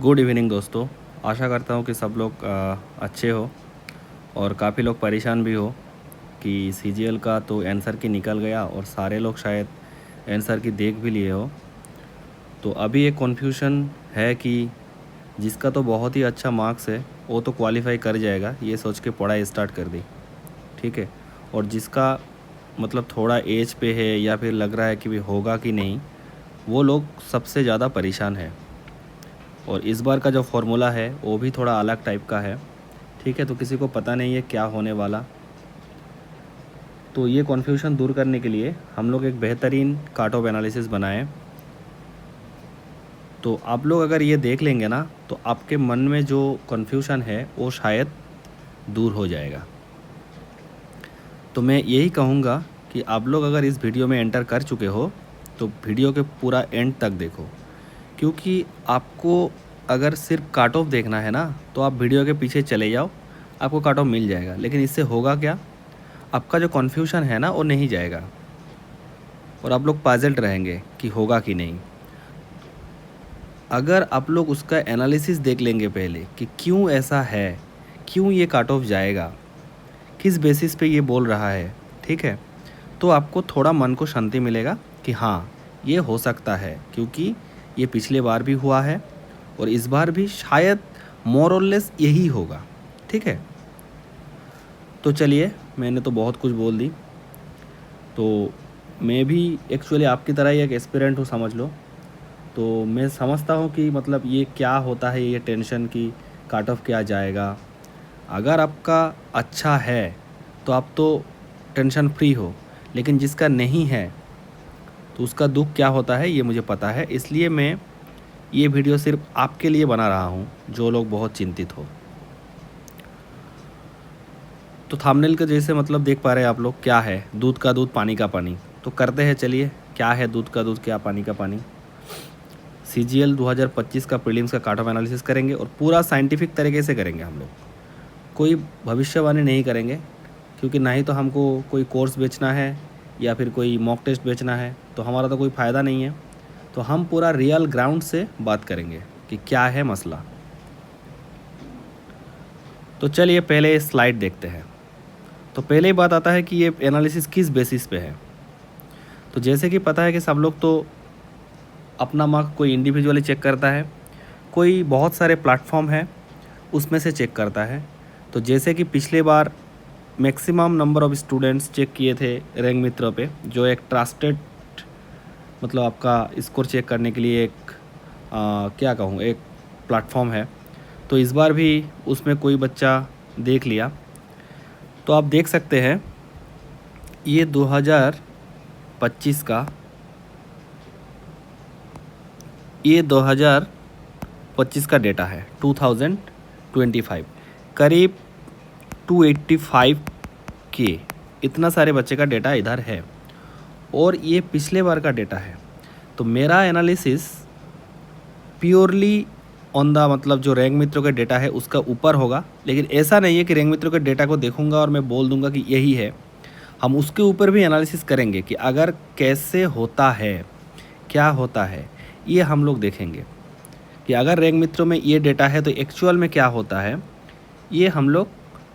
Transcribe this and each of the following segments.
Good evening दोस्तों। आशा करता हूँ कि सब लोग अच्छे हो और काफ़ी लोग परेशान भी हो कि सीजीएल का तो आंसर की निकल गया और सारे लोग शायद आंसर की देख भी लिए हो। तो अभी एक कन्फ्यूजन है कि जिसका तो बहुत ही अच्छा मार्क्स है वो तो क्वालिफाई कर जाएगा, ये सोच के पढ़ाई स्टार्ट कर दी। ठीक है। और जिसका मतलब थोड़ा एज पे है या फिर लग रहा है कि भी होगा कि नहीं, वो लोग सबसे ज़्यादा परेशान है। और इस बार का जो फॉर्मूला है वो भी थोड़ा अलग टाइप का है। ठीक है। तो किसी को पता नहीं है क्या होने वाला। तो ये कन्फ्यूजन दूर करने के लिए हम लोग एक बेहतरीन कार्ट ऑफ एनालिसिस बनाए। तो आप लोग अगर ये देख लेंगे ना तो आपके मन में जो कन्फ्यूजन है वो शायद दूर हो जाएगा। तो मैं यही कहूँगा कि आप लोग अगर इस वीडियो में एंटर कर चुके हो तो वीडियो के पूरा एंड तक देखो, क्योंकि आपको अगर सिर्फ काट ऑफ देखना है ना तो आप वीडियो के पीछे चले जाओ, आपको काट ऑफ मिल जाएगा। लेकिन इससे होगा क्या, आपका जो कन्फ्यूजन है ना वो नहीं जाएगा और आप लोग पजल्ड रहेंगे कि होगा कि नहीं। अगर आप लोग उसका एनालिसिस देख लेंगे पहले कि क्यों ऐसा है, क्यों ये काट ऑफ जाएगा, किस बेसिस पे ये बोल रहा है, ठीक है, तो आपको थोड़ा मन को शांति मिलेगा कि हाँ ये हो सकता है, क्योंकि ये पिछले बार भी हुआ है और इस बार भी शायद मोर और लेस यही होगा। ठीक है। तो चलिए, मैंने तो बहुत कुछ बोल दी। तो मैं भी एक्चुअली आपकी तरह ही एक एस्पिरेंट हूँ, समझ लो। तो मैं समझता हूँ कि मतलब ये क्या होता है, ये टेंशन की काट ऑफ क्या जाएगा। अगर आपका अच्छा है तो आप तो टेंशन फ्री हो, लेकिन जिसका नहीं है तो उसका दुख क्या होता है ये मुझे पता है। इसलिए मैं ये वीडियो सिर्फ आपके लिए बना रहा हूँ जो लोग बहुत चिंतित हो। तो थंबनेल के जैसे मतलब देख पा रहे हैं आप लोग, क्या है, दूध का दूध पानी का पानी। तो करते हैं, चलिए, क्या है दूध का दूध, क्या पानी का पानी। सीजीएल 2025 का प्रीलिम्स का काट ऑफ एनालिसिस करेंगे और पूरा साइंटिफिक तरीके से करेंगे हम लोग। कोई भविष्यवाणी नहीं करेंगे, क्योंकि ना ही तो हमको कोई कोर्स बेचना है या फिर कोई मॉक टेस्ट बेचना है, तो हमारा तो कोई फ़ायदा नहीं है। तो हम पूरा रियल ग्राउंड से बात करेंगे कि क्या है मसला। तो चलिए पहले स्लाइड देखते हैं। तो पहले ही बात आता है कि ये एनालिसिस किस बेसिस पे है। तो जैसे कि पता है कि सब लोग तो अपना मार्क कोई इंडिविजुअली चेक करता है, कोई बहुत सारे प्लेटफॉर्म है उसमें से चेक करता है। तो जैसे कि पिछले बार maximum number of students check किए थे रैंक मित्र पे, जो एक ट्रस्टेड मतलब आपका स्कोर चेक करने के लिए एक क्या कहूँ, एक प्लेटफॉर्म है। तो इस बार भी उसमें कोई बच्चा देख लिया। तो आप देख सकते हैं ये 2025 का, ये 2025 का डेटा है, 2025 करीब 285 के इतना सारे बच्चे का डेटा इधर है और ये पिछले बार का डेटा है। तो मेरा एनालिसिस प्योरली ऑन द मतलब जो रैंक मित्रों का डेटा है उसका ऊपर होगा। लेकिन ऐसा नहीं है कि रैंक मित्रों के डेटा को देखूंगा और मैं बोल दूंगा कि यही है। हम उसके ऊपर भी एनालिसिस करेंगे कि अगर कैसे होता है, क्या होता है, ये हम लोग देखेंगे कि अगर रैंक मित्रों में ये डेटा है तो एक्चुअल में क्या होता है, ये हम लोग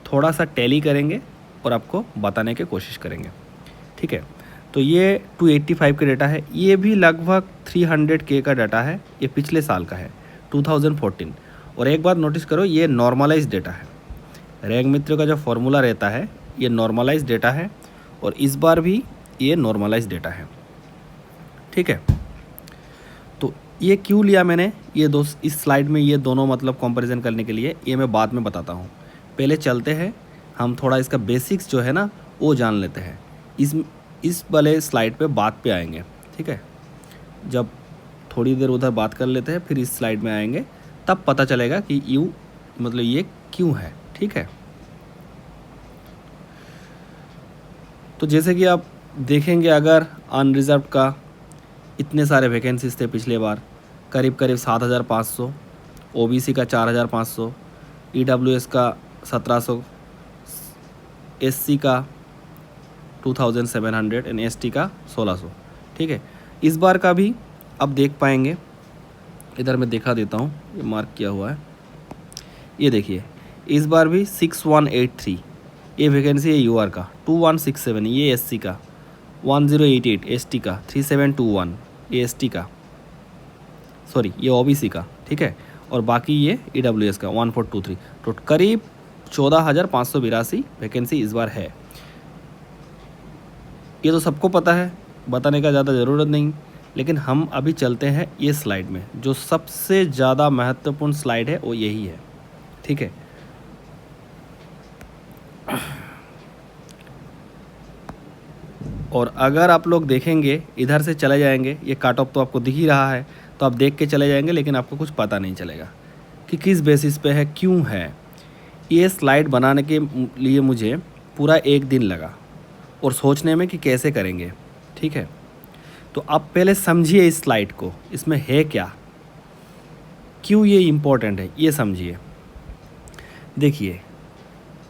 थोड़ा सा टैली करेंगे और आपको बताने की कोशिश करेंगे। ठीक है। तो ये 285 का डेटा है, ये भी लगभग 300K का डाटा है, ये पिछले साल का है 2014। और एक बात नोटिस करो, ये नॉर्मलाइज डेटा है। रैंक मित्र का जो फॉर्मूला रहता है ये नॉर्मलाइज डेटा है और इस बार भी ये नॉर्मलाइज डेटा है। ठीक है। तो ये क्यों लिया मैंने ये दो इस स्लाइड में, ये दोनों मतलब कंपैरिजन करने के लिए, ये मैं बाद में बताता हूँ। पहले चलते हैं, हम थोड़ा इसका बेसिक्स जो है ना वो जान लेते हैं। इस वाले स्लाइड पे बात पे आएंगे। ठीक है। जब थोड़ी देर उधर बात कर लेते हैं फिर इस स्लाइड में आएंगे, तब पता चलेगा कि यू मतलब ये क्यों है। ठीक है। तो जैसे कि आप देखेंगे, अगर अनरिजर्व का इतने सारे वैकेंसीज थे पिछले बार, करीब करीब 7,500, ओबीसी का 4,500, ईडब्ल्यूएस का 1,700, एससी का 2,700 एंड एसटी का 1,600। ठीक है। इस बार का भी अब देख पाएंगे इधर मैं दिखा देता हूँ, ये मार्क किया हुआ है। ये देखिए इस बार भी 6183 ये वैकेंसी है यूआर का, 2167 ये एससी का, 1088 एसटी का, 3721 ये एसटी का, सॉरी ये ओबीसी का, ठीक है। और बाकी ये ईडब्ल्यूएस का 1423। तो करीब 14,582 वैकेंसी इस बार है। ये तो सबको पता है, बताने का ज़्यादा ज़रूरत नहीं। लेकिन हम अभी चलते हैं ये स्लाइड में, जो सबसे ज़्यादा महत्वपूर्ण स्लाइड है वो यही है, ठीक है। और अगर आप लोग देखेंगे इधर से चले जाएंगे, ये काट ऑफ तो आपको दिख ही रहा है, तो आप देख के चले जाएंगे, लेकिन आपको कुछ पता नहीं चलेगा कि किस बेसिस पे है, क्यों है। ये स्लाइड बनाने के लिए मुझे पूरा एक दिन लगा और सोचने में कि कैसे करेंगे, ठीक है। तो आप पहले समझिए इस स्लाइड को, इसमें है क्या, क्यों ये इम्पोर्टेंट है, ये समझिए। देखिए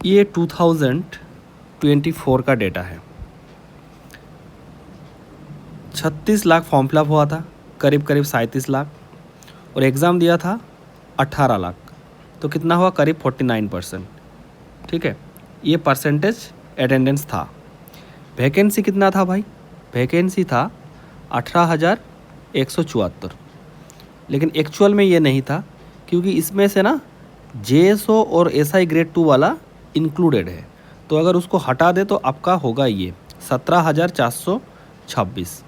ये 2024 का डेटा है। 36 लाख फॉर्म फिलअप हुआ था, करीब करीब 37 लाख, और एग्ज़ाम दिया था 18 लाख। तो कितना हुआ, करीब 49%, ठीक है। ये परसेंटेज अटेंडेंस था। वैकेंसी कितना था भाई, वैकेंसी था 18,174। लेकिन एक्चुअल में ये नहीं था, क्योंकि इसमें से ना जेएसओ और एसआई ग्रेड 2 वाला इंक्लूडेड है। तो अगर उसको हटा दे तो आपका होगा ये 17,426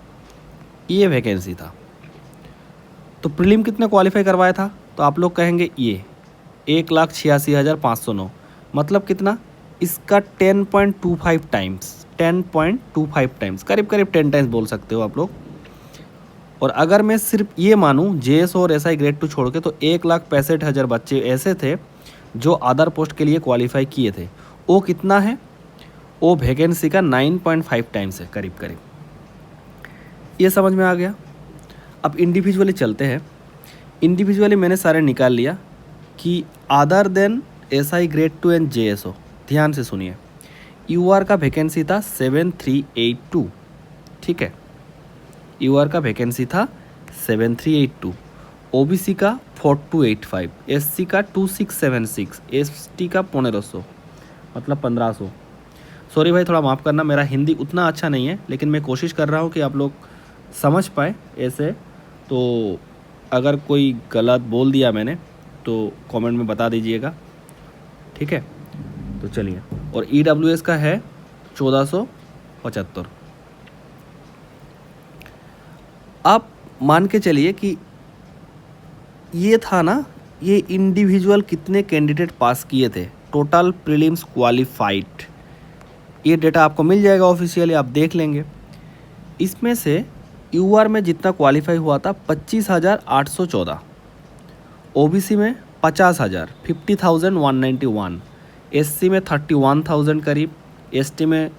ये वैकेंसी था। तो प्रीलिम कितने क्वालिफाई करवाया था, तो आप लोग कहेंगे ये 1,86,509, मतलब कितना, इसका 10.25 टाइम्स, 10.25 टाइम्स, करीब करीब 10 टाइम्स बोल सकते हो आप लोग। और अगर मैं सिर्फ ये मानूँ जेएसओ और एसआई ग्रेड 2 छोड़ के, तो 1,65,000 बच्चे ऐसे थे जो अदर पोस्ट के लिए क्वालिफाई किए थे। वो कितना है, वो वैकेंसी का 9.5 टाइम्स है करीब करीब। ये समझ में आ गया। अब इंडिविजुअली चलते हैं। इंडिविजुअली मैंने सारे निकाल लिया कि other than SI grade 2 and JSO, ध्यान से सुनिए, यूआर का वैकेंसी था 7382, ठीक है। यूआर का वैकेंसी था 7382, ओबीसी का 4285, एससी का 2676, एसटी का 1500, मतलब 1500। सॉरी भाई, थोड़ा माफ़ करना, मेरा हिंदी उतना अच्छा नहीं है, लेकिन मैं कोशिश कर रहा हूँ कि आप लोग समझ पाए ऐसे। तो अगर कोई गलत बोल दिया मैंने तो कमेंट में बता दीजिएगा, ठीक है। तो चलिए, और ईडब्ल्यूएस का है 1475। आप मान के चलिए कि ये था ना, ये इंडिविजुअल कितने कैंडिडेट पास किए थे, टोटल प्रीलिम्स क्वालिफाइड, ये डेटा आपको मिल जाएगा ऑफिशियली, आप देख लेंगे। इसमें से यूआर में जितना क्वालिफाई हुआ था 25,814, ओबीसी में 50,000, 50,191, एससी में 31,000 करीब, एसटी में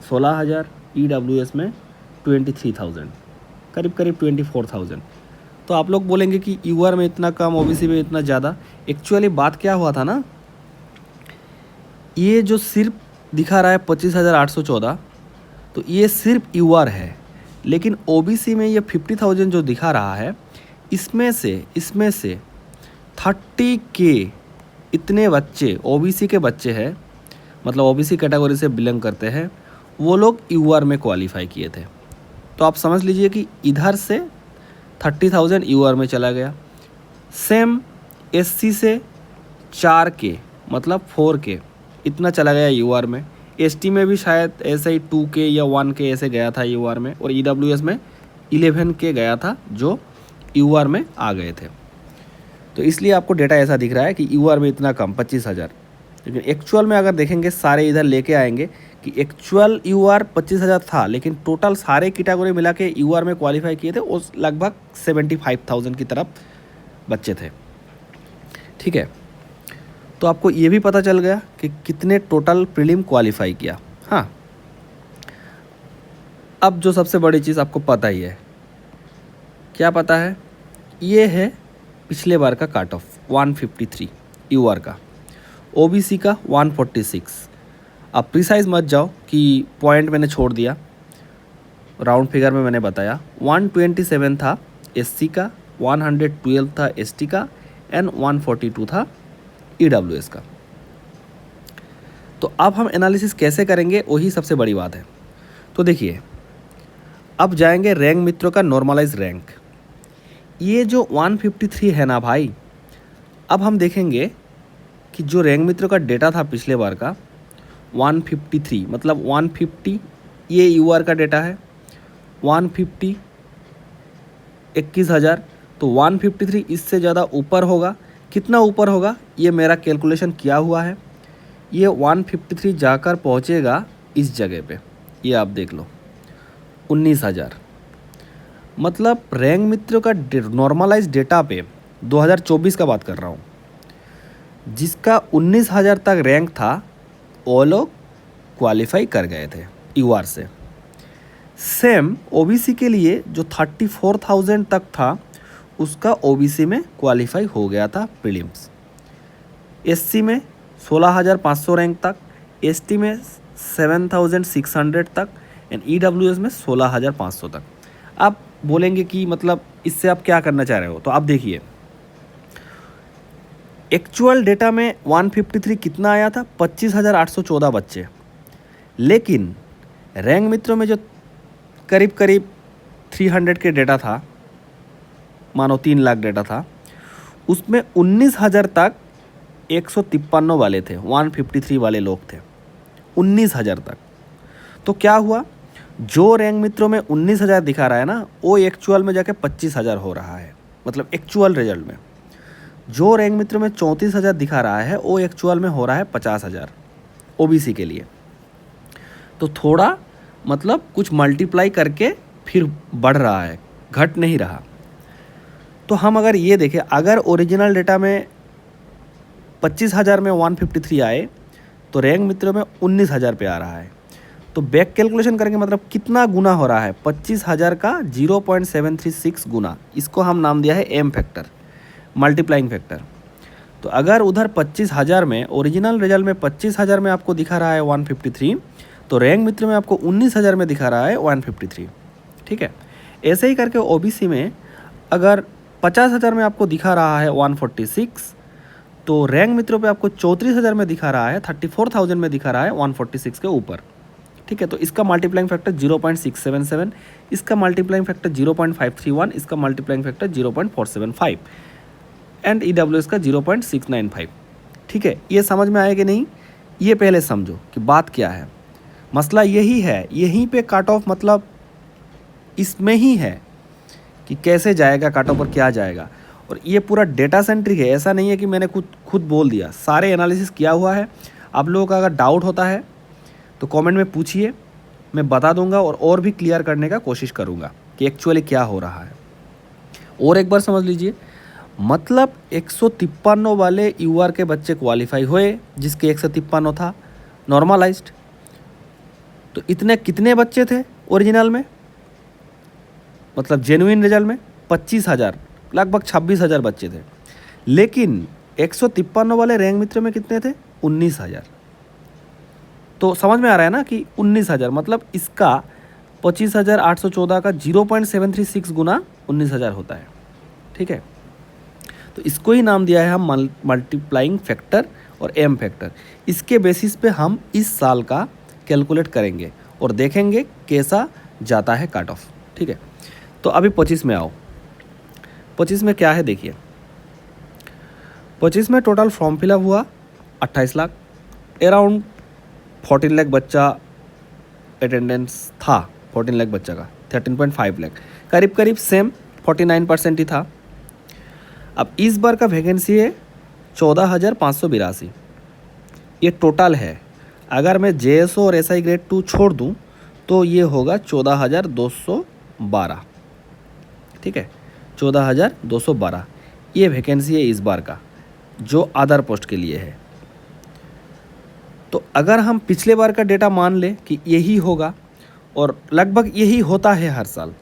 16,000, ईडब्ल्यूएस में 23,000, करीब करीब 24,000। तो आप लोग बोलेंगे कि यूआर में इतना कम, ओबीसी में इतना ज़्यादा। एक्चुअली बात क्या हुआ था ना, ये जो सिर्फ दिखा रहा है 25,814, तो ये सिर्फ यूआर है। लेकिन ओबीसी में ये 50,000 जो दिखा रहा है, इसमें से 30K इतने बच्चे ओबीसी के बच्चे हैं, मतलब ओबीसी कैटेगरी से बिलोंग करते हैं, वो लोग यूआर में क्वालिफाई किए थे। तो आप समझ लीजिए कि इधर से 30,000 यूआर में चला गया। सेम एससी से 4K मतलब 4K इतना चला गया यूआर में। एसटी में भी शायद ऐसे ही 2K या 1K ऐसे गया था यूआर में, और ईडब्ल्यूएस में 11K गया था जो यूआर में आ गए थे। तो इसलिए आपको डेटा ऐसा दिख रहा है कि यूआर में इतना कम 25,000। लेकिन एक्चुअल में अगर देखेंगे, सारे इधर लेके आएंगे कि एक्चुअल यूआर 25,000 था, लेकिन टोटल सारे कैटेगरी मिला के यूआर में क्वालिफाई किए थे उस लगभग 75,000 की तरफ बच्चे थे, ठीक है। तो आपको ये भी पता चल गया कि कितने टोटल प्रीलिम क्वालिफाई किया। हाँ, अब जो सबसे बड़ी चीज़ आपको पता ही है, क्या पता है, ये है पिछले बार का काट ऑफ 153 यूआर का, ओबीसी का 146। अब प्रिसाइज मत जाओ कि पॉइंट मैंने छोड़ दिया, राउंड फिगर में मैंने बताया। 127 था एससी का, 112 था ST का एंड 142 था EWS का। तो अब हम एनालिसिस कैसे करेंगे वही सबसे बड़ी बात है। तो देखिए, अब जाएंगे रैंक मित्रों का नॉर्मलाइज रैंक। ये जो 153 है ना भाई, अब हम देखेंगे कि जो रैंक मित्रों का डेटा था पिछले बार का 153, मतलब 150 ये UR का डेटा है, 150 21,000, तो 153 इससे ज़्यादा ऊपर होगा। कितना ऊपर होगा ये मेरा कैलकुलेशन किया हुआ है। ये 153 जाकर पहुंचेगा इस जगह पे, ये आप देख लो 19,000। मतलब रैंक मित्रों का नॉर्मलाइज डेटा पे 2024 का बात कर रहा हूँ, जिसका 19,000 तक रैंक था, वो लोग क्वालिफाई कर गए थे UR से। सेम OBC के लिए जो 34,000 तक था, उसका OBC में क्वालिफाई हो गया था प्रीलिम्स। SC में 16,500 रैंक तक, ST में 7,600 तक एंड EWS में 16,500 तक। आप बोलेंगे कि मतलब इससे आप क्या करना चाह रहे हो, तो आप देखिए एक्चुअल डेटा में 153 कितना आया था, 25,814 बच्चे। लेकिन रैंक मित्रों में जो करीब 300 के डेटा था, मानो 3 लाख डेटा था, उसमें 19,000 तक 153 वाले थे, 153 वाले लोग थे 19,000 तक। तो क्या हुआ, जो रैंक मित्रों में 19,000 दिखा रहा है ना, वो एक्चुअल में जाके 25,000 हो रहा है, मतलब एक्चुअल रिजल्ट में। जो रैंक मित्रों में 34,000 दिखा रहा है, वो एक्चुअल में हो रहा है 50,000 OBC के लिए। तो थोड़ा मतलब कुछ मल्टीप्लाई करके फिर बढ़ रहा है, घट नहीं रहा। तो हम अगर ये देखें, अगर ओरिजिनल डेटा में 25,000 में 153 आए, तो रैंक मित्रों में 19,000 पे आ रहा है। तो बैक कैलकुलेशन करेंगे, मतलब कितना गुना हो रहा है, 25,000 का 0.736 गुना। इसको हम नाम दिया है M फैक्टर, मल्टीप्लाइंग फैक्टर। तो अगर उधर 25,000 में, ओरिजिनल रिजल्ट में 25,000 में आपको दिखा रहा है 153, तो रैंक मित्र में आपको 19,000 में दिखा रहा है 153। ठीक है, ऐसे ही करके OBC में अगर 50,000 में आपको दिखा रहा है 146, तो रैंक मित्रों पे आपको 34,000 में दिखा रहा है, 34,000 में दिखा रहा है 146 के ऊपर। ठीक है, तो इसका मल्टीप्लाइंग फैक्टर 0.677, इसका मल्टीप्लाइंग फैक्टर 0.531, इसका मल्टीप्लाइंग फैक्टर 0.475 एंड EWS का 0.695। ठीक है, ये समझ में आए कि नहीं, ये पहले समझो कि बात क्या है। मसला यही है, यहीं पे कट ऑफ मतलब इसमें ही है कि कैसे जाएगा कट ऑफ और क्या जाएगा। और ये पूरा डेटा सेंट्रिक है, ऐसा नहीं है कि मैंने खुद बोल दिया, सारे एनालिसिस किया हुआ है। आप लोगों का अगर डाउट होता है तो कमेंट में पूछिए, मैं बता दूंगा और भी क्लियर करने का कोशिश करूंगा कि एक्चुअली क्या हो रहा है। और एक बार समझ लीजिए, मतलब 153 वाले UR के बच्चे क्वालिफाई हुए, जिसके 153 था नॉर्मलाइज्ड। तो इतने कितने बच्चे थे ओरिजिनल में, मतलब जेन्युइन रिजल्ट में 25,000, लगभग 26,000 बच्चे थे। लेकिन 153 वाले रैंक मित्र में कितने थे, 19,000। तो समझ में आ रहा है ना कि 19,000 मतलब इसका 25,814 का 0.736 गुना 19,000 होता है। ठीक है, तो इसको ही नाम दिया है हम मल्टीप्लाइंग फैक्टर और M फैक्टर। इसके बेसिस पे हम इस साल का कैलकुलेट करेंगे और देखेंगे कैसा जाता है कट ऑफ। ठीक है, तो अभी 25 में आओ। 25 में क्या है देखिए, 25 में टोटल फॉर्म फिलअप हुआ 28 लाख, अराउंड 14 लाख बच्चा अटेंडेंस था, 14 लाख बच्चा का 13.5 लाख, करीब करीब सेम 49% ही था। अब इस बार का वैकेंसी है 14,582, ये टोटल है। अगर मैं JSO और SI ग्रेड 2 छोड़ दूं तो ये होगा 14,212। ठीक है, 14,212 ये वैकेंसी है इस बार का, जो अदर पोस्ट के लिए है। तो अगर हम पिछले बार का डेटा मान ले कि यही होगा, और लगभग यही होता है हर साल,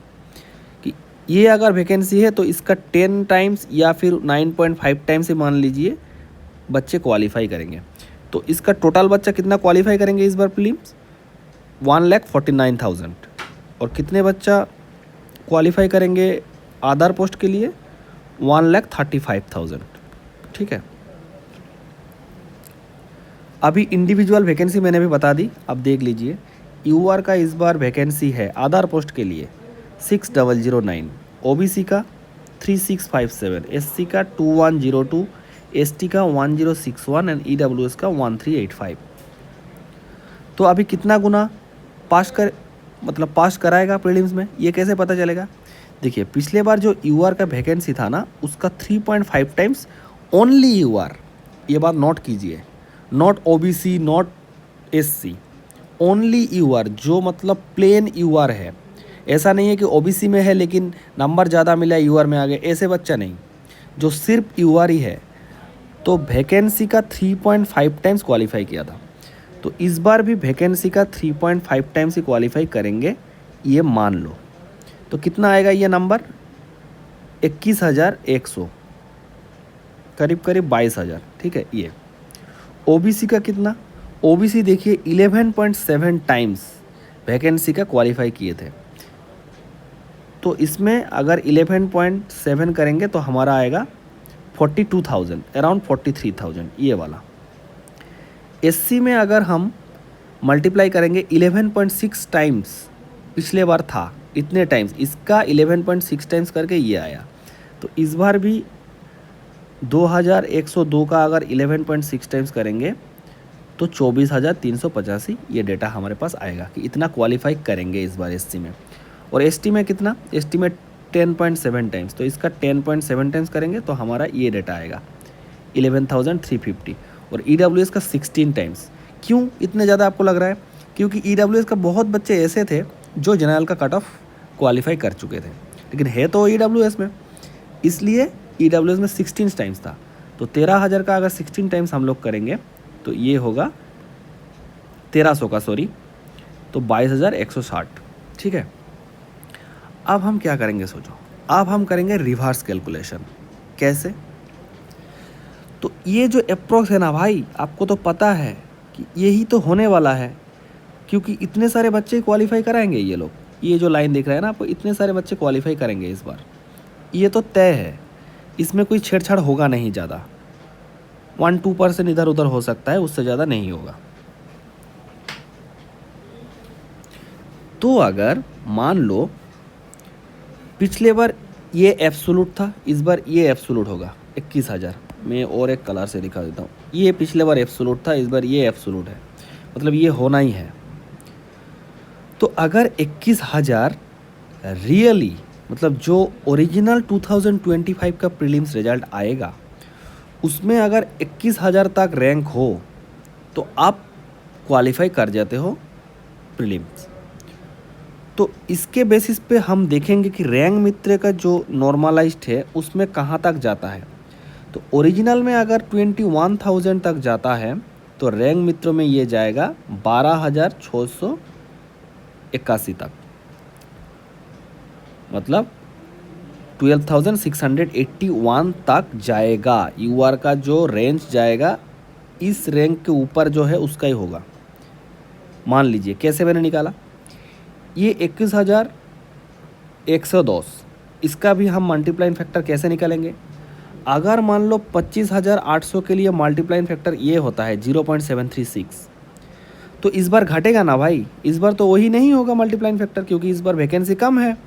कि ये अगर वैकेंसी है तो इसका 10 टाइम्स या फिर 9.5 टाइम्स से मान लीजिए बच्चे क्वालिफाई करेंगे। तो इसका टोटल बच्चा कितना क्वालिफाई करेंगे इस बार प्रीलिम्स, 1,49,000। और कितने बच्चा क्वालिफाई करेंगे अदर पोस्ट के लिए, 1,35,000। ठीक है, अभी इंडिविजुअल वैकेंसी मैंने भी बता दी, अब देख लीजिए। यूआर का इस बार वैकेंसी है आधार पोस्ट के लिए 6009, ओबीसी का 3657, एससी का 2102, एसटी का 1061 एंड ईडब्ल्यूएस का 1385। तो अभी कितना गुना पास कराएगा प्रीलिम्स में, ये कैसे पता चलेगा? देखिए, पिछले बार जो यूआर का वैकेंसी था ना, उसका 3.5 टाइम्स ओनली यूआर, ये बात नोट कीजिए, not OBC not SC, only UR, जो मतलब प्लेन यूआर है। ऐसा नहीं है कि ओबीसी में है लेकिन नंबर ज़्यादा मिला यूआर में आ गए, ऐसे बच्चा नहीं, जो सिर्फ यूआर ही है। तो वैकेंसी का 3.5 टाइम्स क्वालिफाई किया था, तो इस बार भी वैकेंसी का 3.5 टाइम्स ही क्वालिफाई करेंगे, ये मान लो। तो कितना आएगा ये नंबर? 21,100, करीब करीब 22,000। ठीक है, ये ओबीसी का कितना? ओबीसी देखिए 11.7 टाइम्स वैकेंसी का क्वालिफाई किए थे, तो इसमें अगर 11.7 करेंगे तो हमारा आएगा 42,000, अराउंड 43,000 ये वाला। एससी में अगर हम मल्टीप्लाई करेंगे 11.6 टाइम्स, पिछले बार था इतने टाइम्स, इसका 11.6 टाइम्स करके ये आया। तो इस बार भी 2102 का अगर 11.6 टाइम्स करेंगे तो 24,385 ये डेटा हमारे पास आएगा कि इतना क्वालिफाई करेंगे इस बार एससी में। और एसटी में कितना? एसटी में 10.7 टाइम्स, तो इसका 10.7 टाइम्स करेंगे तो हमारा ये डेटा आएगा 11,350। और ईडब्ल्यूएस का 16 टाइम्स। क्यों इतने ज़्यादा आपको लग रहा है? क्योंकि ईडब्ल्यूएस का बहुत बच्चे ऐसे थे जो जनरल का कट ऑफ क्वालिफाई कर चुके थे, लेकिन है तो ईडब्ल्यूएस में, इसलिए ईडब्ल्यूएस में 16 टाइम्स था। तो 13,000 का अगर 16 टाइम्स हम लोग करेंगे तो ये होगा 1300 का, सॉरी, तो 22,160। ठीक है, अब हम क्या करेंगे सोचो, अब हम करेंगे रिवर्स कैलकुलेशन। कैसे? तो ये जो अप्रोक्स है ना भाई, आपको तो पता है कि यही तो होने वाला है, क्योंकि इतने सारे बच्चे क्वालिफाई कराएंगे ये लोग। ये जो लाइन दिख रहा है ना आपको, इतने सारे बच्चे क्वालिफाई करेंगे इस बार, ये तो तय है, इसमें कोई छेड़छाड़ होगा नहीं ज़्यादा, 1-2% इधर उधर हो सकता है, उससे ज़्यादा नहीं होगा। तो अगर मान लो पिछले बार ये एब्सोल्यूट था, इस बार ये एब्सोल्यूट होगा 21,000, मैं और एक कलर से दिखा देता हूँ। ये पिछले बार एब्सोल्यूट था, इस बार ये एब्सोल्यूट है, मतलब ये होना ही है। तो अगर 21,000 रियली, मतलब जो ओरिजिनल 2025 का प्रीलिम्स रिजल्ट आएगा उसमें अगर 21,000 तक रैंक हो तो आप क्वालिफाई कर जाते हो प्रीलिम्स। तो इसके बेसिस पे हम देखेंगे कि रैंक मित्र का जो नॉर्मलाइज्ड है उसमें कहाँ तक जाता है। तो ओरिजिनल में अगर 21,000 तक जाता है तो रैंक मित्र में ये जाएगा 12,681 तक, मतलब 12,681 तक जाएगा। यूआर का जो रेंज जाएगा इस रैंक के ऊपर जो है उसका ही होगा। मान लीजिए कैसे मैंने निकाला, ये 21,110, इसका भी हम मल्टीप्लाइंग फैक्टर कैसे निकालेंगे? अगर मान लो 25,800 के लिए मल्टीप्लाइंग फैक्टर ये होता है 0.736, तो इस बार घटेगा ना भाई, इस बार तो वही नहीं होगा मल्टीप्लाइंग फैक्टर, क्योंकि इस बार वैकेंसी कम है।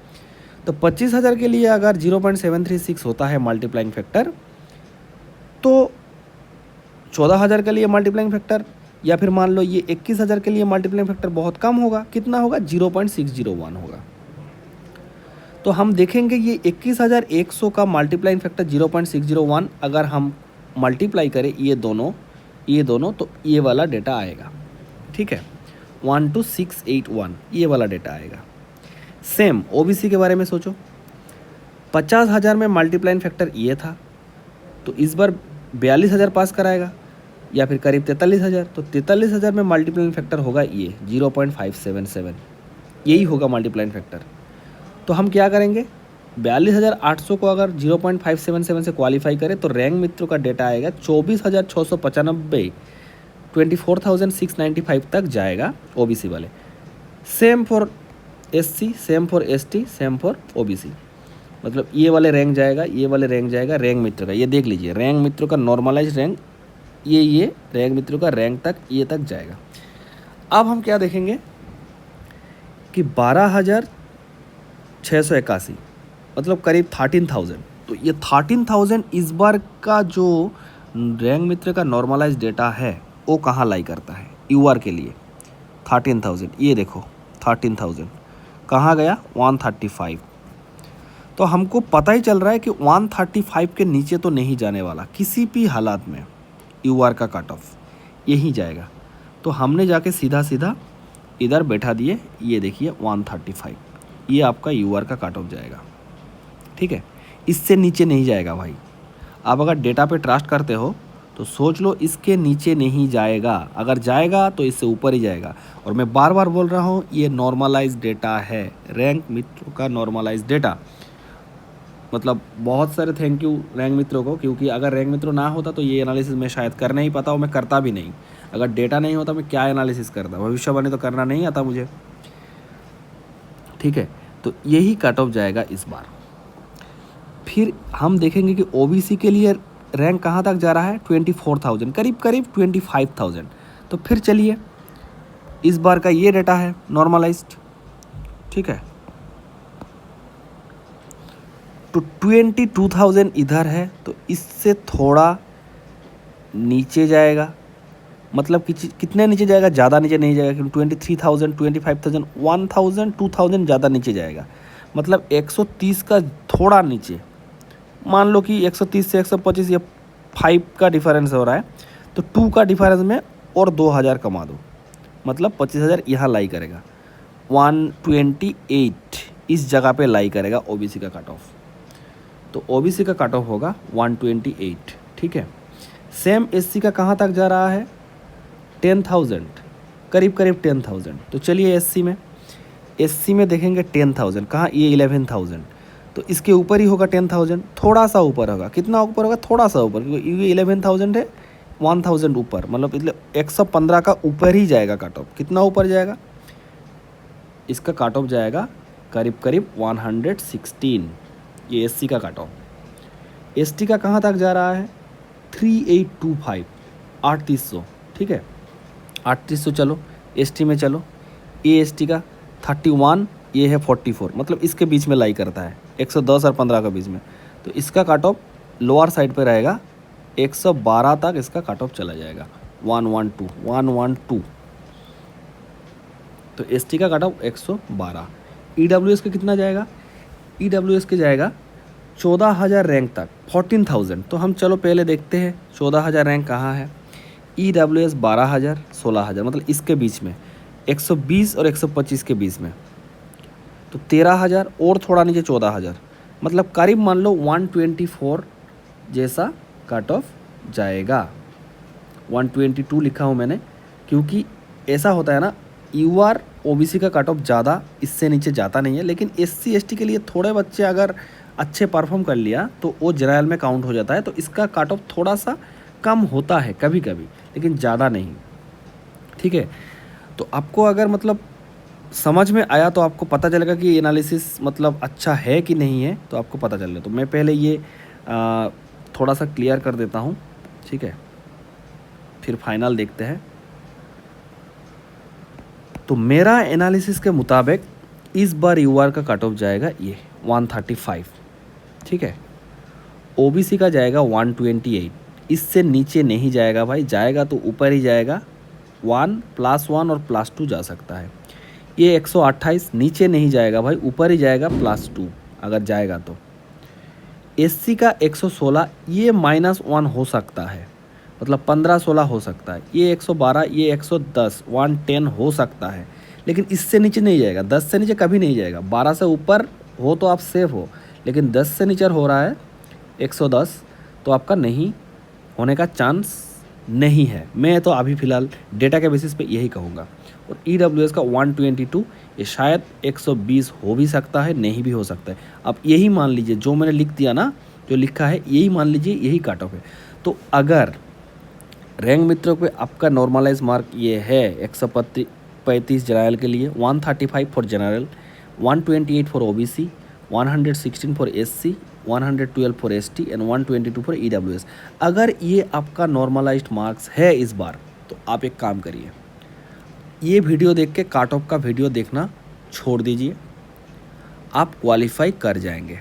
तो 25,000 के लिए अगर 0.736 होता है मल्टीप्लाइंग फैक्टर, तो 14,000 के लिए मल्टीप्लाइंग फैक्टर, या फिर मान लो ये 21,000 के लिए मल्टीप्लाइंग फैक्टर बहुत कम होगा, कितना होगा? 0.601 होगा। तो हम देखेंगे ये 21,100 का मल्टीप्लाइंग फैक्टर 0.601 अगर हम मल्टीप्लाई करें ये दोनों तो ये वाला डेटा आएगा। ठीक है, 12681 ये वाला डेटा आएगा। सेम ओबीसी के बारे में सोचो, 50,000 में मल्टीप्लाइंग फैक्टर ये था, तो इस बार 42,000 पास कराएगा, या फिर करीब 43,000, तो 43,000 में मल्टीप्लाइंग फैक्टर होगा ये 0.577, यही होगा मल्टीप्लाइंग फैक्टर। तो हम क्या करेंगे, 42,800 को अगर 0.577 से क्वालिफाई करें तो रैंक मित्रों का डेटा आएगा 24,695, 24,695 तक जाएगा ओबीसी वाले। Same for SC, same for ST, same for OBC. मतलब ये वाले रैंक जाएगा, ये वाले रैंक जाएगा रैंक मित्र का। ये देख लीजिए रैंक मित्रों का नॉर्मलाइज रैंक, ये रैंक मित्रों का रैंक तक ये तक जाएगा। अब हम क्या देखेंगे कि 12,681 मतलब करीब 13,000। तो ये 13,000 इस बार का जो रैंक मित्र का नॉर्मलाइज डेटा है वो कहाँ लाई करता है यूआर के लिए। 13,000 ये देखो 13,000 कहाँ गया 135। तो हमको पता ही चल रहा है कि 135 के नीचे तो नहीं जाने वाला किसी भी हालात में। यूआर का कट ऑफ यही जाएगा। तो हमने जाके सीधा सीधा इधर बैठा दिए, ये देखिए 135 ये आपका यूआर का कट ऑफ जाएगा। ठीक है, इससे नीचे नहीं जाएगा भाई। आप अगर डेटा पे ट्रस्ट करते हो तो सोच लो इसके नीचे नहीं जाएगा, अगर जाएगा तो इससे ऊपर ही जाएगा। और मैं बार बार बोल रहा हूँ ये नॉर्मलाइज डेटा है, रैंक मित्रों का नॉर्मलाइज डेटा। मतलब बहुत सारे थैंक यू रैंक मित्रों को, क्योंकि अगर रैंक मित्रों ना होता तो ये एनालिसिस मैं शायद कर नहीं पाता हूँ, मैं करता भी नहीं। अगर डेटा नहीं होता मैं क्या एनालिसिस करता, भविष्यवाणी तो करना नहीं आता मुझे। ठीक है, तो यही कट ऑफ जाएगा इस बार। फिर हम देखेंगे कि ओबीसी के लिए रैंक कहाँ तक जा रहा है 24,000 करीब करीब 25,000। तो फिर चलिए इस बार का ये डेटा है नॉर्मलाइज्ड। ठीक है, तो 22,000 इधर है तो इससे थोड़ा नीचे जाएगा। मतलब कितने नीचे जाएगा, ज़्यादा नीचे नहीं जाएगा क्योंकि 23,000 25,000 1,000 2,000 ज़्यादा नीचे जाएगा। मतलब 130 का थोड़ा नीचे, मान लो कि 130 से 125 या 5 का डिफरेंस हो रहा है, तो 2 का डिफरेंस में और 2,000 कमा दो, मतलब 25,000 यहाँ लाई करेगा। 128 इस जगह पे लाई करेगा ओबीसी का कट ऑफ। तो ओबीसी का कट ऑफ होगा 128। ठीक है, सेम एससी का कहाँ तक जा रहा है 10,000 करीब करीब 10,000। तो चलिए एससी में देखेंगे 10,000 कहाँ, ये 11,000। तो इसके ऊपर ही होगा 10,000, थोड़ा सा ऊपर होगा। कितना ऊपर होगा, थोड़ा सा ऊपर, क्योंकि ये 11,000 है, 1,000 ऊपर, मतलब इसलिए 115 का ऊपर ही जाएगा कट ऑफ। कितना ऊपर जाएगा, इसका कट ऑफ जाएगा करीब करीब 116, ये एससी का कट ऑफ। एसटी का कहाँ तक जा रहा है 3825 3800। ठीक है, 3800 चलो एसटी में चलो। ये एसटी का 31, ये है 44, मतलब इसके बीच में लाई करता है 110 और 15 के बीच में। तो इसका कट ऑफ लोअर साइड पे रहेगा, 112 तक इसका कट ऑफ चला जाएगा 112। तो एसटी का कट ऑफ 112। ईडब्ल्यूएस का कितना जाएगा, ईडब्ल्यूएस के जाएगा 14,000 रैंक तक 14,000। तो हम चलो पहले देखते हैं 14,000 रैंक कहाँ है। ईडब्ल्यूएस 12,000 16,000, मतलब इसके बीच में 120 और 125 के बीच में। तो 13,000 और थोड़ा नीचे 14,000, मतलब करीब मान लो 124 जैसा कट ऑफ जाएगा। 122 लिखा हूँ मैंने, क्योंकि ऐसा होता है ना, यूआर ओबीसी का कट ऑफ ज़्यादा इससे नीचे जाता नहीं है, लेकिन एससी एसटी के लिए थोड़े बच्चे अगर अच्छे परफॉर्म कर लिया तो वो जनरल में काउंट हो जाता है। तो इसका कट ऑफ थोड़ा सा कम होता है कभी कभी, लेकिन ज़्यादा नहीं। ठीक है, तो आपको अगर मतलब समझ में आया तो आपको पता चलेगा कि एनालिसिस मतलब अच्छा है कि नहीं है, तो आपको पता चलेगा। तो मैं पहले ये थोड़ा सा क्लियर कर देता हूँ। ठीक है, फिर फाइनल देखते हैं। तो मेरा एनालिसिस के मुताबिक इस बार यूआर का कट ऑफ जाएगा ये 135। ठीक है, ओबीसी का जाएगा 128, इससे नीचे नहीं जाएगा भाई, जाएगा तो ऊपर ही जाएगा, 1 +1 और +2 जा सकता है। ये 128 नीचे नहीं जाएगा भाई, ऊपर ही जाएगा +2 अगर जाएगा तो। एससी का 116, ये -1 हो सकता है, मतलब 15-16 हो सकता है। ये 112, ये 110 110 हो सकता है, लेकिन इससे नीचे नहीं जाएगा, 10 से नीचे कभी नहीं जाएगा। 12 से ऊपर हो तो आप सेफ हो, लेकिन 10 से नीचे हो रहा है 110 तो आपका नहीं होने का चांस नहीं है। मैं तो अभी फ़िलहाल डेटा के बेसिस पे यही कहूँगा। और ईडब्ल्यूएस का 122, ये शायद 120 हो भी सकता है, नहीं भी हो सकता है। आप यही मान लीजिए, जो मैंने लिख दिया ना, जो लिखा है यही मान लीजिए, यही कट ऑफ है। तो अगर रैंक मित्रों पे आपका नॉर्मलाइज मार्क ये है 135 जनरल के लिए, 135 for general, 128 for OBC, 116 for SC, 112 for ST and 122 for EWS। अगर ये आपका नॉर्मलाइज्ड मार्क्स है इस बार, तो आप एक काम करिए, ये वीडियो देख के काट ऑफ का वीडियो देखना छोड़ दीजिए, आप क्वालिफाई कर जाएंगे।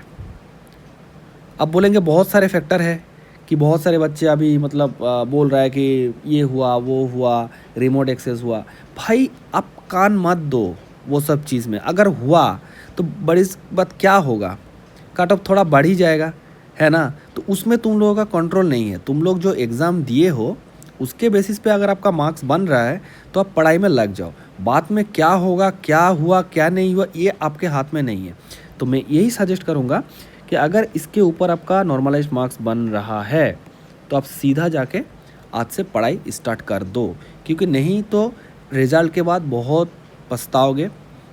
अब बोलेंगे बहुत सारे फैक्टर है कि बहुत सारे बच्चे अभी मतलब बोल रहा है कि ये हुआ वो हुआ, रिमोट एक्सेस हुआ। भाई आप कान मत दो वो सब चीज़ में, अगर हुआ तो बड़ी बात क्या होगा, कट ऑफ थोड़ा बढ़ ही जाएगा, है ना। तो उसमें तुम लोगों का कंट्रोल नहीं है, तुम लोग जो एग्ज़ाम दिए हो उसके बेसिस पे अगर आपका मार्क्स बन रहा है तो आप पढ़ाई में लग जाओ। बाद में क्या होगा, क्या हुआ क्या नहीं हुआ, ये आपके हाथ में नहीं है। तो मैं यही सजेस्ट करूँगा कि अगर इसके ऊपर आपका नॉर्मलाइज्ड मार्क्स बन रहा है तो आप सीधा जाके आज से पढ़ाई स्टार्ट कर दो, क्योंकि नहीं तो रिज़ल्ट के बाद बहुत पछताओगे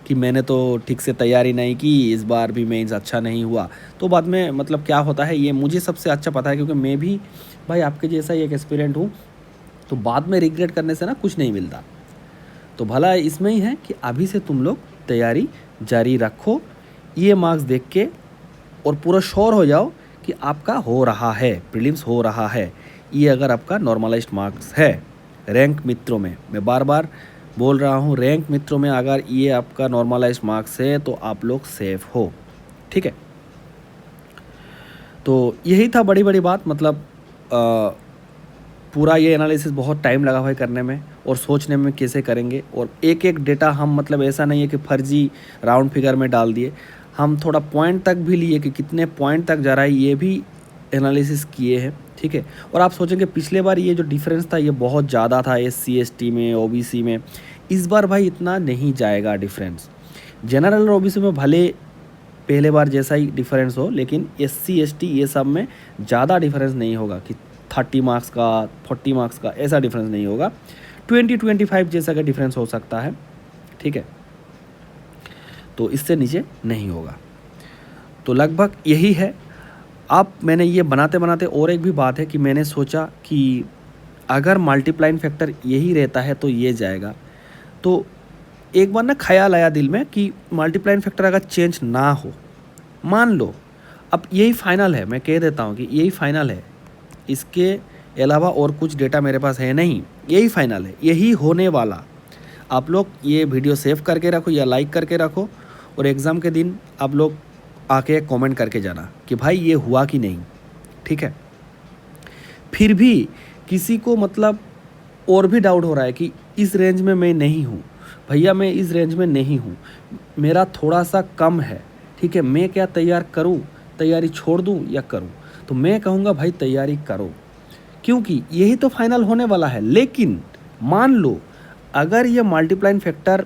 कि मैंने तो ठीक से तैयारी नहीं की, इस बार भी मेंस अच्छा नहीं हुआ। तो बाद में मतलब क्या होता है ये मुझे सबसे अच्छा पता है, क्योंकि मैं भी भाई आपके जैसा ही एक एस्पिरेंट हूँ। तो बाद में रिग्रेट करने से ना कुछ नहीं मिलता। तो भला इसमें ही है कि अभी से तुम लोग तैयारी जारी रखो, ये मार्क्स देख के और पूरा श्योर हो जाओ कि आपका हो रहा है, प्रीलिम्स हो रहा है। ये अगर आपका नॉर्मलाइज्ड मार्क्स है रैंक मित्रों में, मैं बार बार बोल रहा हूँ, रैंक मित्रों में अगर ये आपका नॉर्मलाइज्ड मार्क्स है तो आप लोग सेफ हो, ठीक है। तो यही था बड़ी बड़ी बात, मतलब पूरा ये एनालिसिस बहुत टाइम लगा हुआ है करने में और सोचने में कैसे करेंगे। और एक एक डेटा हम मतलब ऐसा नहीं है कि फर्जी राउंड फिगर में डाल दिए, हम थोड़ा पॉइंट तक भी लिए कि कितने पॉइंट तक जा रहा है ये भी एनालिसिस किए हैं, ठीक है। और आप सोचेंगे पिछले बार ये जो डिफरेंस था ये बहुत ज़्यादा था SC ST में, OBC में, इस बार भाई इतना नहीं जाएगा डिफरेंस। जनरल और OBC में भले पहले बार जैसा ही डिफरेंस हो, लेकिन SC ST ये सब में ज़्यादा डिफरेंस नहीं होगा कि 30 मार्क्स का 40 मार्क्स का, ऐसा डिफरेंस नहीं होगा। 20-25 जैसा का डिफरेंस हो सकता है, ठीक है। तो इससे नीचे नहीं होगा। तो लगभग यही है। अब मैंने ये बनाते बनाते और एक भी बात है कि मैंने सोचा कि अगर मल्टीप्लाइंग फैक्टर यही रहता है तो ये जाएगा। तो एक बार ना ख्याल आया दिल में कि मल्टीप्लाइंग फैक्टर अगर चेंज ना हो, मान लो अब यही फाइनल है, मैं कह देता हूँ कि यही फाइनल है, इसके अलावा और कुछ डेटा मेरे पास है नहीं, यही फाइनल है, यही होने वाला। आप लोग ये वीडियो सेव करके रखो या लाइक करके रखो, और एग्ज़ाम के दिन आप लोग आके कमेंट करके जाना कि भाई ये हुआ कि नहीं, ठीक है। फिर भी किसी को मतलब और भी डाउट हो रहा है कि इस रेंज में मैं नहीं हूँ, भैया मैं इस रेंज में नहीं हूँ, मेरा थोड़ा सा कम है, ठीक है, मैं क्या तैयार करूँ, तैयारी छोड़ दूँ या करूँ। तो मैं कहूँगा भाई तैयारी करो, क्योंकि यही तो फाइनल होने वाला है। लेकिन मान लो अगर ये मल्टीप्लाइंग फैक्टर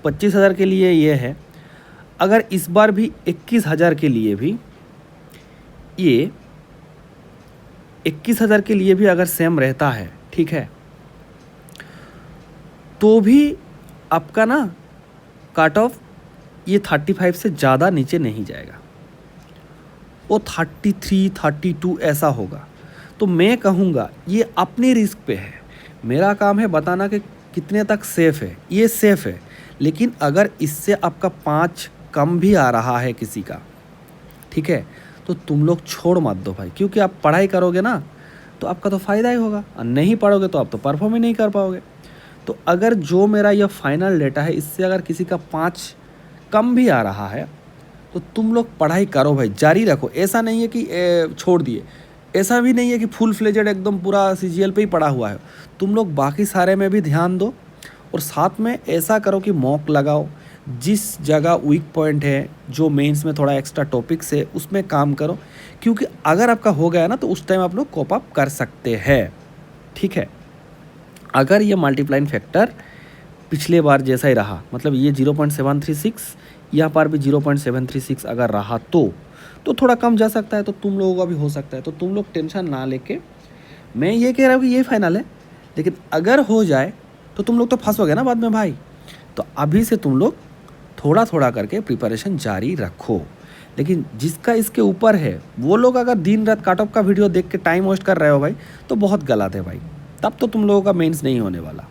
25,000 के लिए ये है, अगर इस बार भी 21,000 के लिए भी, ये 21,000 के लिए भी अगर सेम रहता है, ठीक है, तो भी आपका ना कट ऑफ ये 35 से ज़्यादा नीचे नहीं जाएगा, वो 33 32 ऐसा होगा। तो मैं कहूँगा ये अपने रिस्क पे है, मेरा काम है बताना कि कितने तक सेफ़ है, ये सेफ़ है। लेकिन अगर इससे आपका 5 कम भी आ रहा है किसी का, ठीक है, तो तुम लोग छोड़ मत दो भाई, क्योंकि आप पढ़ाई करोगे ना तो आपका तो फ़ायदा ही होगा, और नहीं पढ़ोगे तो आप तो परफॉर्म ही नहीं कर पाओगे। तो अगर जो मेरा यह फाइनल डेटा है इससे अगर किसी का 5 कम भी आ रहा है तो तुम लोग पढ़ाई करो भाई, जारी रखो। ऐसा नहीं है कि छोड़ दिए, ऐसा भी नहीं है कि फुल फ्लेजेड एकदम पूरा CGL पे ही पढ़ा हुआ है। तुम लोग बाकी सारे में भी ध्यान दो, और साथ में ऐसा करो कि मॉक लगाओ, जिस जगह वीक पॉइंट है, जो मेंस में थोड़ा एक्स्ट्रा टॉपिक्स है उसमें काम करो, क्योंकि अगर आपका हो गया ना तो उस टाइम आप लोग कोप अप कर सकते हैं, ठीक है। अगर ये मल्टीप्लाइंग फैक्टर पिछले बार जैसा ही रहा, मतलब ये 0.736, यहाँ पर भी 0.736 अगर रहा तो थोड़ा कम जा सकता है, तो तुम लोगों का भी हो सकता है। तो तुम लोग टेंशन ना लेके, मैं ये कह रहा हूँ कि ये फाइनल है, लेकिन अगर हो जाए तो तुम लोग तो फंसोगे ना बाद में भाई। तो अभी से तुम लोग थोड़ा थोड़ा करके प्रिपरेशन जारी रखो। लेकिन जिसका इसके ऊपर है वो लोग अगर दिन रात कट ऑफ का वीडियो देख के टाइम वेस्ट कर रहे हो भाई, तो बहुत गलत है भाई, तब तो तुम लोगों का मेंस नहीं होने वाला।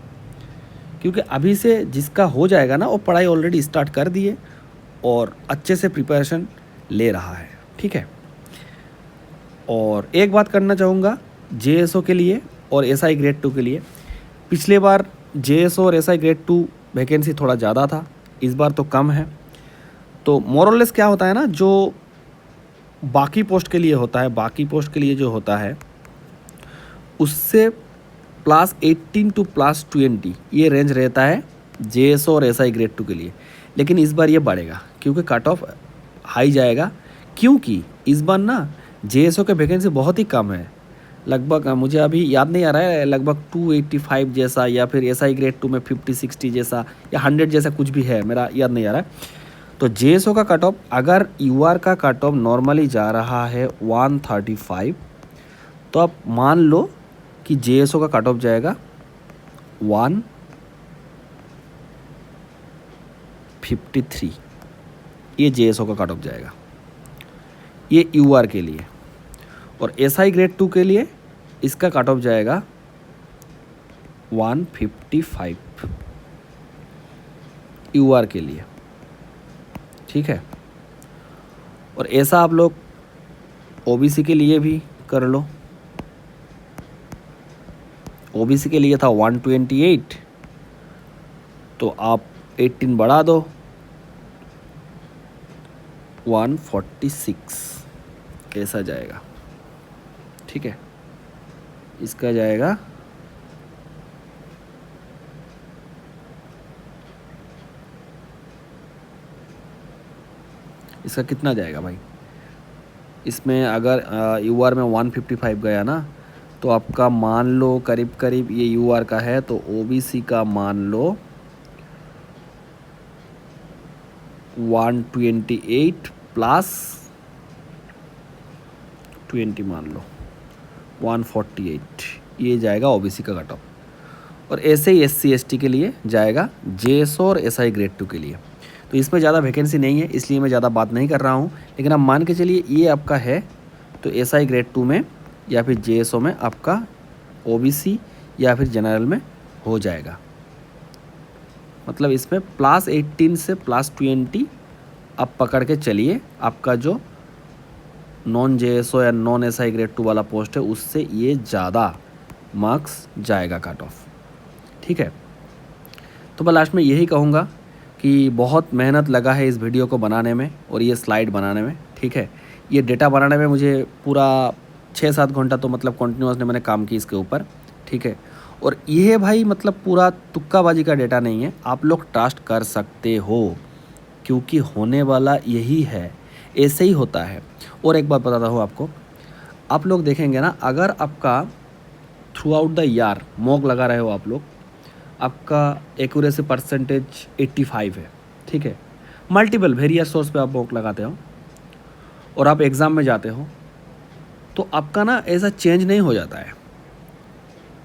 क्योंकि अभी से जिसका हो जाएगा ना वो पढ़ाई ऑलरेडी स्टार्ट कर दिए और अच्छे से प्रिपरेशन ले रहा है, ठीक है। और एक बात करना चाहूँगा JSO के लिए और SI ग्रेड 2 के लिए। पिछले बार JSO और SI ग्रेड 2 वैकेंसी थोड़ा ज़्यादा था, इस बार तो कम है। तो मोरलेस क्या होता है ना, जो बाकी पोस्ट के लिए होता है, बाकी पोस्ट के लिए जो होता है उससे +18 to +20 ये रेंज रहता है JSO और SI ग्रेड 2 के लिए। लेकिन इस बार ये बढ़ेगा क्योंकि कट ऑफ हाई जाएगा, क्योंकि इस बार ना JSO के वैकेंसी बहुत ही कम है। लगभग मुझे अभी याद नहीं आ रहा है, लगभग 285 जैसा, या फिर SI ग्रेड 2 में 50-60 जैसा, या 100 जैसा कुछ भी है, मेरा याद नहीं आ रहा है। तो JSO का कट ऑफ, अगर UR का कट ऑफ नॉर्मली जा रहा है 135, तो आप मान लो कि JSO का कट ऑफ जाएगा 153, ये JSO का कट ऑफ जाएगा, ये UR के लिए। और SI ग्रेड 2 के लिए इसका कट ऑफ जाएगा 155 UR के लिए, ठीक है। और ऐसा आप लोग OBC के लिए भी कर लो। OBC के लिए था 128, तो आप 18 बढ़ा दो, 146 ऐसा जाएगा, ठीक है। इसका जाएगा इसका कितना जाएगा भाई, इसमें अगर UR में 155 गया ना, तो आपका मान लो करीब करीब, ये UR का है तो OBC का मान लो 128 प्लस 20 मान लो 148, ये जाएगा OBC का कट ऑफ। और ऐसे ही SC ST के लिए जाएगा JSO और SI ग्रेड 2 के लिए। तो इसमें ज़्यादा वैकेंसी नहीं है, इसलिए मैं ज़्यादा बात नहीं कर रहा हूँ। लेकिन आप मान के चलिए ये आपका है, तो SI ग्रेड 2 में या फिर JSO में आपका OBC या फिर जनरल में हो जाएगा। मतलब इसमें +18 से +20 आप पकड़ के चलिए, आपका जो नॉन JSO या नॉन SI ग्रेड 2 वाला पोस्ट है उससे ये ज़्यादा मार्क्स जाएगा कट ऑफ, ठीक है। तो मैं लास्ट में यही कहूँगा कि बहुत मेहनत लगा है इस वीडियो को बनाने में और ये स्लाइड बनाने में, ठीक है। ये डेटा बनाने में मुझे पूरा 6-7 घंटा तो मतलब कंटिन्यूसली मैंने काम की इसके ऊपर, ठीक है। और ये भाई मतलब पूरा तुक्काबाजी का डेटा नहीं है, आप लोग ट्रस्ट कर सकते हो, क्योंकि होने वाला यही है, ऐसे ही होता है। और एक बात बताता हूँ आपको, आप लोग देखेंगे ना, अगर आपका through out the year mock लगा रहे हो आप लोग, आपका एक्यूरेसी परसेंटेज 85 है, ठीक है। मल्टीपल वेरियस सोर्स पे आप मॉक लगाते हो और आप एग्ज़ाम में जाते हो, तो आपका ना ऐसा चेंज नहीं हो जाता है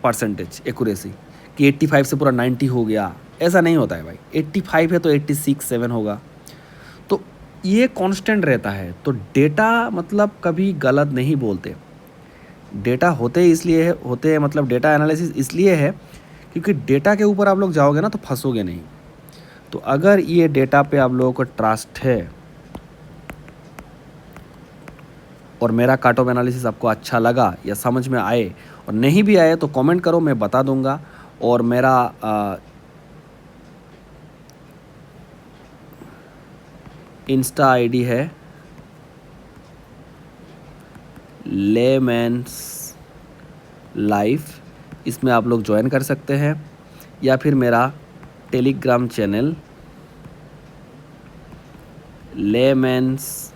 परसेंटेज एक्यूरेसी कि 85 से पूरा 90 हो गया, ऐसा नहीं होता है भाई। 85 है तो 86-7 होगा, तो ये कांस्टेंट रहता है। तो डेटा मतलब कभी गलत नहीं बोलते, डेटा होते इसलिए होते हैं, मतलब डेटा एनालिसिस इसलिए है क्योंकि डेटा के ऊपर आप लोग जाओगे ना तो फंसोगे नहीं। तो अगर ये डेटा पे आप लोगों को ट्रस्ट है और मेरा कट ऑफ एनालिसिस आपको अच्छा लगा या समझ में आए, और नहीं भी आए तो कमेंट करो, मैं बता दूंगा। और मेरा इंस्टा आईडी है लेमैन्स लाइफ, इसमें आप लोग ज्वाइन कर सकते हैं, या फिर मेरा टेलीग्राम चैनल लेमैन्स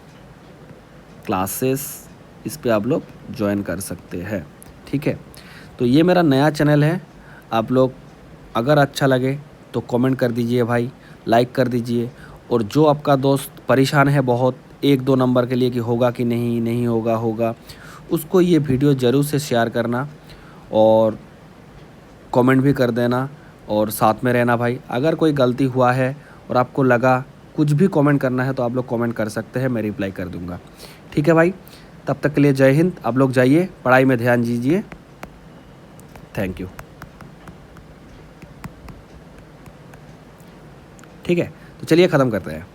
क्लासेस, इस पे आप लोग ज्वाइन कर सकते हैं, ठीक है। तो ये मेरा नया चैनल है, आप लोग अगर अच्छा लगे तो कमेंट कर दीजिए भाई, लाइक कर दीजिए। और जो आपका दोस्त परेशान है बहुत 1-2 नंबर के लिए कि होगा कि नहीं होगा, उसको ये वीडियो ज़रूर से शेयर करना और कमेंट भी कर देना और साथ में रहना भाई। अगर कोई गलती हुआ है और आपको लगा कुछ भी कमेंट करना है तो आप लोग कमेंट कर सकते हैं, मैं रिप्लाई कर दूंगा, ठीक है भाई। तब तक के लिए जय हिंद। आप लोग जाइए, पढ़ाई में ध्यान दीजिए। थैंक यू, ठीक है। तो चलिए ख़त्म करते हैं।